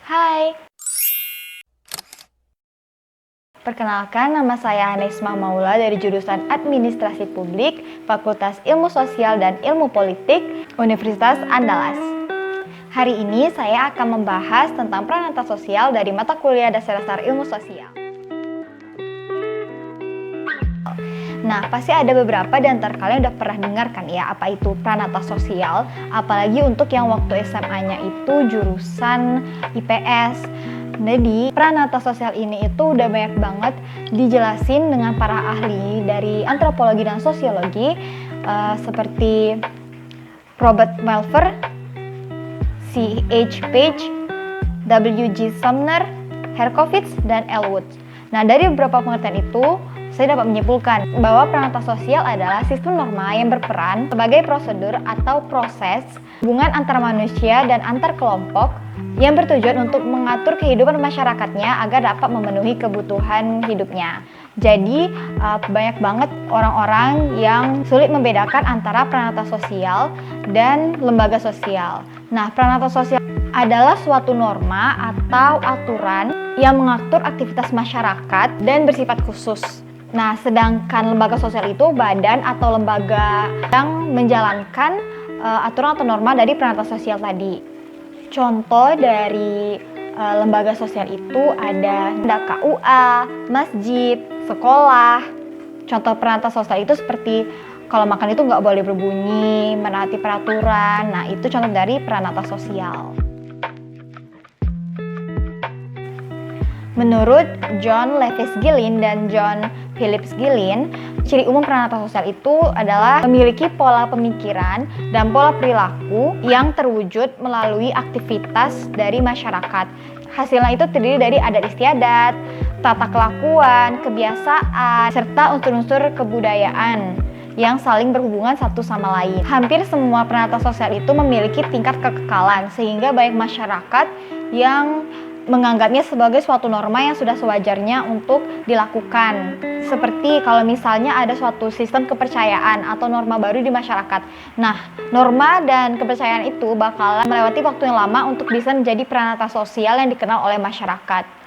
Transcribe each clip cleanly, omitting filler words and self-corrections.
Hai, perkenalkan nama saya Anesma Maula dari jurusan Administrasi Publik, Fakultas Ilmu Sosial dan Ilmu Politik, Universitas Andalas. Hari ini saya akan membahas tentang peran sosial dari mata kuliah dasar ilmu sosial. Nah, pasti ada beberapa di antara kalian udah pernah dengarkan ya apa itu pranata sosial, apalagi untuk yang waktu SMA-nya itu jurusan IPS. Jadi, pranata sosial ini itu udah banyak banget dijelasin dengan para ahli dari antropologi dan sosiologi seperti Robert Melver, C.H. Page, W.G. Sumner, Herkovitz, dan Elwood. Nah, dari beberapa pengertian itu, saya dapat menyimpulkan bahwa pranata sosial adalah sistem norma yang berperan sebagai prosedur atau proses hubungan antar manusia dan antar kelompok yang bertujuan untuk mengatur kehidupan masyarakatnya agar dapat memenuhi kebutuhan hidupnya. Jadi, banyak banget orang-orang yang sulit membedakan antara pranata sosial dan lembaga sosial. Nah, pranata sosial adalah suatu norma atau aturan yang mengatur aktivitas masyarakat dan bersifat khusus. Nah, sedangkan lembaga sosial itu badan atau lembaga yang menjalankan aturan atau norma dari pranata sosial tadi. Contoh dari lembaga sosial itu ada KUA, masjid, sekolah. Contoh pranata sosial itu seperti kalau makan itu nggak boleh berbunyi, menaati peraturan. Nah, itu contoh dari pranata sosial. Menurut John Lewis Gillin dan John Phillips Gillin, ciri umum pranata sosial itu adalah memiliki pola pemikiran dan pola perilaku yang terwujud melalui aktivitas dari masyarakat. Hasilnya itu terdiri dari adat istiadat, tata kelakuan, kebiasaan, serta unsur-unsur kebudayaan yang saling berhubungan satu sama lain. Hampir semua pranata sosial itu memiliki tingkat kekekalan, sehingga banyak masyarakat yang menganggapnya sebagai suatu norma yang sudah sewajarnya untuk dilakukan. Seperti kalau misalnya ada suatu sistem kepercayaan atau norma baru di masyarakat. Nah, norma dan kepercayaan itu bakalan melewati waktu yang lama untuk bisa menjadi pranata sosial yang dikenal oleh masyarakat.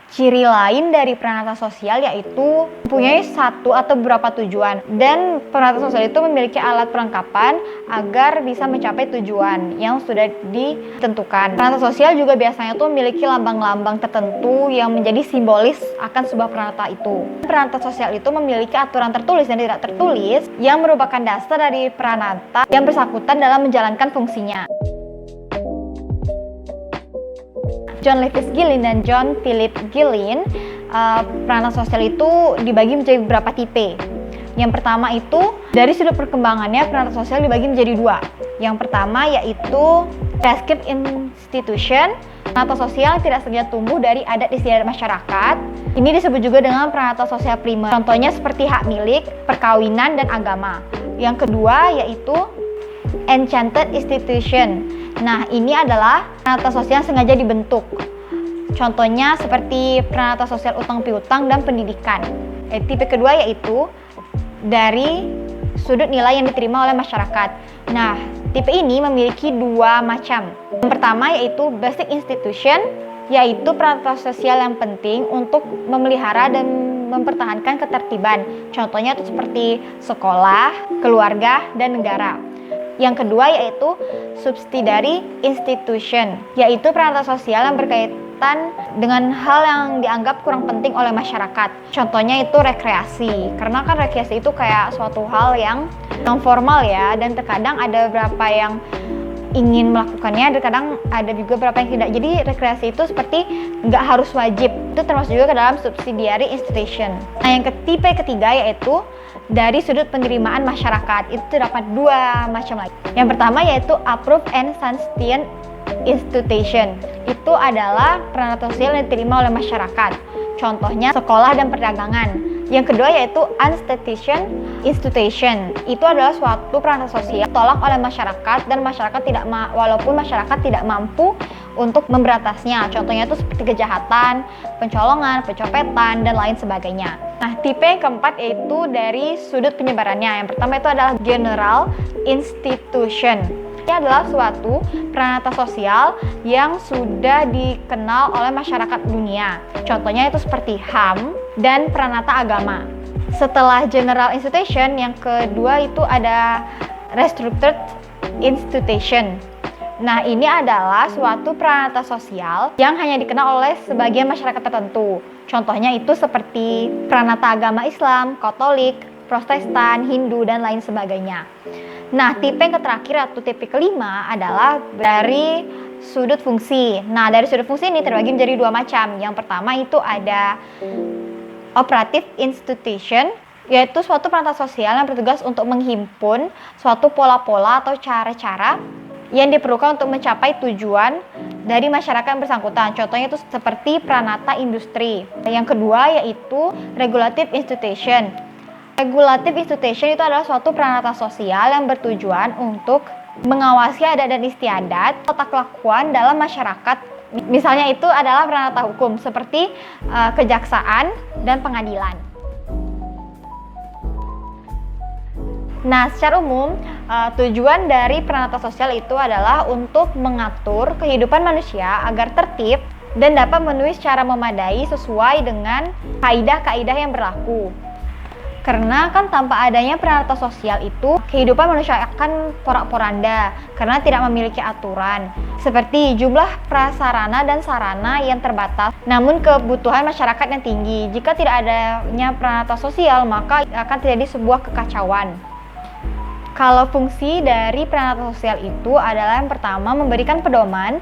Ciri lain dari pranata sosial yaitu mempunyai satu atau beberapa tujuan, dan pranata sosial itu memiliki alat perlengkapan agar bisa mencapai tujuan yang sudah ditentukan. Pranata sosial juga biasanya tuh memiliki lambang-lambang tertentu yang menjadi simbolis akan sebuah pranata itu. Pranata sosial itu memiliki aturan tertulis dan tidak tertulis yang merupakan dasar dari pranata yang bersangkutan dalam menjalankan fungsinya. John Lewis Gillin dan John Phillips Gillin, pranata sosial itu dibagi menjadi beberapa tipe. Yang pertama itu, dari sudut perkembangannya, pranata sosial dibagi menjadi dua. Yang pertama yaitu prescribed institution, pranata sosial tidak sengaja tumbuh dari adat istiadat masyarakat. Ini disebut juga dengan pranata sosial primer. Contohnya seperti hak milik, perkawinan, dan agama. Yang kedua yaitu enchanted institution. Nah, ini adalah pranata sosial yang sengaja dibentuk. Contohnya seperti pranata sosial utang piutang dan pendidikan. Tipe kedua yaitu dari sudut nilai yang diterima oleh masyarakat. Nah, tipe ini memiliki dua macam. Yang pertama yaitu basic institution, yaitu pranata sosial yang penting untuk memelihara dan mempertahankan ketertiban. Contohnya itu seperti sekolah, keluarga, dan negara. Yang kedua yaitu subsidiary institution, yaitu pranata sosial yang berkaitan dengan hal yang dianggap kurang penting oleh masyarakat. Contohnya itu rekreasi, karena kan rekreasi itu kayak suatu hal yang non formal ya, dan terkadang ada beberapa yang ingin melakukannya, dan kadang ada juga beberapa yang tidak. Jadi rekreasi itu seperti nggak harus wajib, itu termasuk juga ke dalam subsidiary institution. Nah, yang tipe ketiga yaitu dari sudut penerimaan masyarakat. Itu terdapat dua macam lagi. Yang pertama yaitu approved and sustained institution. Itu adalah pranata sosial yang diterima oleh masyarakat. Contohnya sekolah dan perdagangan. Yang kedua yaitu unsustained institution. Itu adalah suatu pranata sosial tolak oleh masyarakat, dan masyarakat walaupun masyarakat tidak mampu untuk memberantasnya. Contohnya itu seperti kejahatan, pencolongan, pencopetan, dan lain sebagainya. Nah, tipe yang keempat yaitu dari sudut penyebarannya. Yang pertama itu adalah general institution. Ini adalah suatu pranata sosial yang sudah dikenal oleh masyarakat dunia. Contohnya itu seperti HAM dan pranata agama. Setelah general institution, yang kedua itu ada restructured institution. Nah, ini adalah suatu pranata sosial yang hanya dikenal oleh sebagian masyarakat tertentu. Contohnya itu seperti pranata agama Islam, Katolik, Protestan, Hindu, dan lain sebagainya. Nah, tipe yang terakhir atau tipe kelima adalah dari sudut fungsi. Nah, dari sudut fungsi ini terbagi menjadi dua macam. Yang pertama itu ada operative institution, yaitu suatu pranata sosial yang bertugas untuk menghimpun suatu pola-pola atau cara-cara yang diperlukan untuk mencapai tujuan dari masyarakat yang bersangkutan. Contohnya itu seperti pranata industri. Yang kedua yaitu regulative institution. Regulative institution itu adalah suatu pranata sosial yang bertujuan untuk mengawasi adat dan istiadat, tata kelakuan dalam masyarakat. Misalnya itu adalah pranata hukum seperti kejaksaan dan pengadilan. Nah, secara umum tujuan dari pranata sosial itu adalah untuk mengatur kehidupan manusia agar tertib dan dapat memenuhi secara memadai sesuai dengan kaidah-kaidah yang berlaku. Karena kan tanpa adanya pranata sosial itu, kehidupan manusia akan porak-poranda karena tidak memiliki aturan. Seperti jumlah prasarana dan sarana yang terbatas, namun kebutuhan masyarakat yang tinggi. Jika tidak adanya pranata sosial, maka akan terjadi sebuah kekacauan. Kalau fungsi dari pranata sosial itu adalah yang pertama memberikan pedoman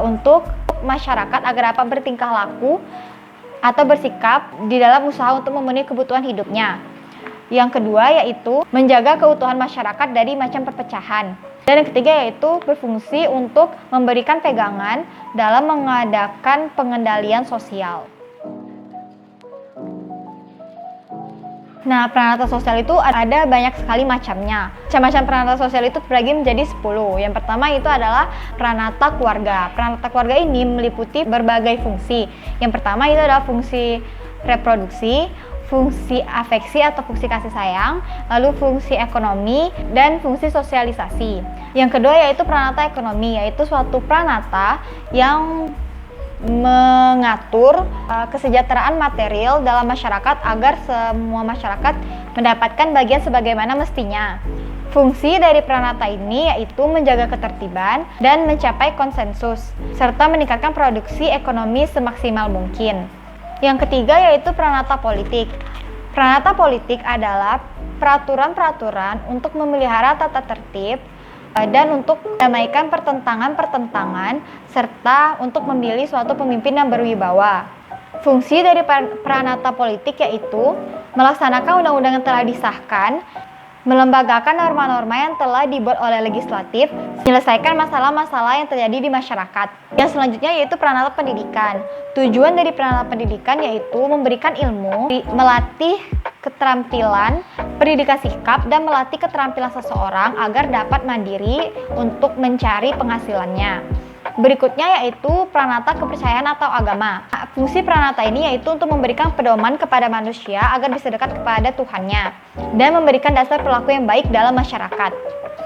untuk masyarakat agar dapat bertingkah laku atau bersikap di dalam usaha untuk memenuhi kebutuhan hidupnya. Yang kedua yaitu menjaga keutuhan masyarakat dari macam perpecahan. Dan yang ketiga yaitu berfungsi untuk memberikan pegangan dalam mengadakan pengendalian sosial. Nah, pranata sosial itu ada banyak sekali macamnya. Macam-macam pranata sosial itu terbagi menjadi 10. Yang pertama itu adalah pranata keluarga. Pranata keluarga ini meliputi berbagai fungsi. Yang pertama itu adalah fungsi reproduksi, fungsi afeksi atau fungsi kasih sayang, lalu fungsi ekonomi, dan fungsi sosialisasi. Yang kedua yaitu pranata ekonomi, yaitu suatu pranata yang mengatur kesejahteraan material dalam masyarakat agar semua masyarakat mendapatkan bagian sebagaimana mestinya. Fungsi dari pranata ini yaitu menjaga ketertiban dan mencapai konsensus, serta meningkatkan produksi ekonomi semaksimal mungkin. Yang ketiga yaitu pranata politik. Pranata politik adalah peraturan-peraturan untuk memelihara tata tertib dan untuk mendamaikan pertentangan-pertentangan serta untuk memilih suatu pemimpin yang berwibawa. Fungsi dari pranata politik yaitu melaksanakan undang-undang yang telah disahkan, melembagakan norma-norma yang telah dibuat oleh legislatif, menyelesaikan masalah-masalah yang terjadi di masyarakat. Yang selanjutnya yaitu pranata pendidikan. Tujuan dari pranata pendidikan yaitu memberikan ilmu, melatih keterampilan, pendidikan sikap, dan melatih keterampilan seseorang agar dapat mandiri untuk mencari penghasilannya. Berikutnya yaitu pranata kepercayaan atau agama. Fungsi pranata ini yaitu untuk memberikan pedoman kepada manusia agar bisa dekat kepada Tuhannya dan memberikan dasar perilaku yang baik dalam masyarakat.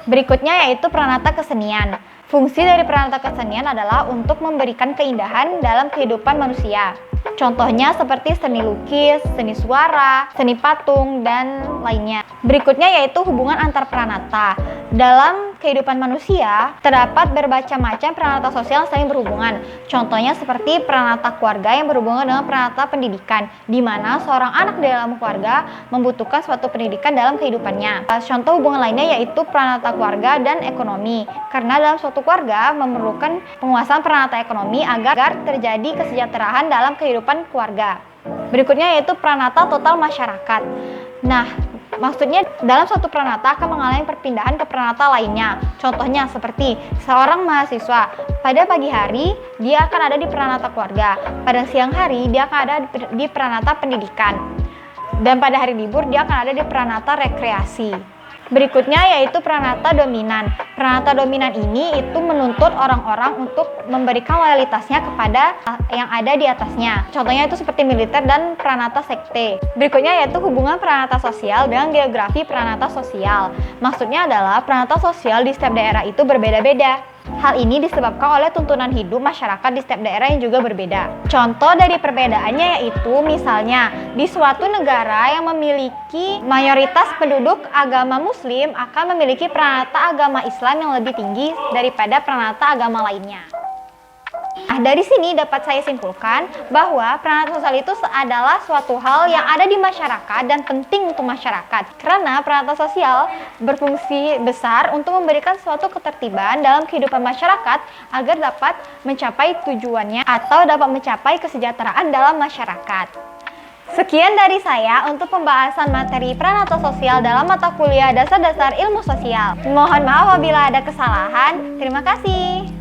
Berikutnya yaitu pranata kesenian. Fungsi dari pranata kesenian adalah untuk memberikan keindahan dalam kehidupan manusia. Contohnya seperti seni lukis, seni suara, seni patung, dan lainnya. Berikutnya yaitu hubungan antar pranata. Dalam kehidupan manusia, terdapat bermacam-macam pranata sosial yang saling berhubungan. Contohnya seperti pranata keluarga yang berhubungan dengan pranata pendidikan, di mana seorang anak dalam keluarga membutuhkan suatu pendidikan dalam kehidupannya. Contoh hubungan lainnya yaitu pranata keluarga dan ekonomi, karena dalam suatu keluarga memerlukan penguasaan pranata ekonomi agar terjadi kesejahteraan dalam kehidupan keluarga. Berikutnya yaitu pranata total masyarakat. Nah, maksudnya dalam suatu pranata akan mengalami perpindahan ke pranata lainnya. Contohnya seperti seorang mahasiswa, pada pagi hari dia akan ada di pranata keluarga, pada siang hari dia akan ada di pranata pendidikan, dan pada hari libur dia akan ada di pranata rekreasi. Berikutnya yaitu pranata dominan. Pranata dominan ini itu menuntut orang-orang untuk memberikan loyalitasnya kepada yang ada di atasnya. Contohnya itu seperti militer dan pranata sekte. Berikutnya yaitu hubungan pranata sosial dengan geografi pranata sosial. Maksudnya adalah pranata sosial di setiap daerah itu berbeda-beda. Hal ini disebabkan oleh tuntunan hidup masyarakat di setiap daerah yang juga berbeda. Contoh dari perbedaannya yaitu misalnya di suatu negara yang memiliki mayoritas penduduk agama Muslim akan memiliki pranata agama Islam yang lebih tinggi daripada pranata agama lainnya. Nah, dari sini dapat saya simpulkan bahwa pranata sosial itu adalah suatu hal yang ada di masyarakat dan penting untuk masyarakat. Karena pranata sosial berfungsi besar untuk memberikan suatu ketertiban dalam kehidupan masyarakat agar dapat mencapai tujuannya atau dapat mencapai kesejahteraan dalam masyarakat. Sekian dari saya untuk pembahasan materi pranata sosial dalam mata kuliah dasar-dasar ilmu sosial. Mohon maaf apabila ada kesalahan. Terima kasih.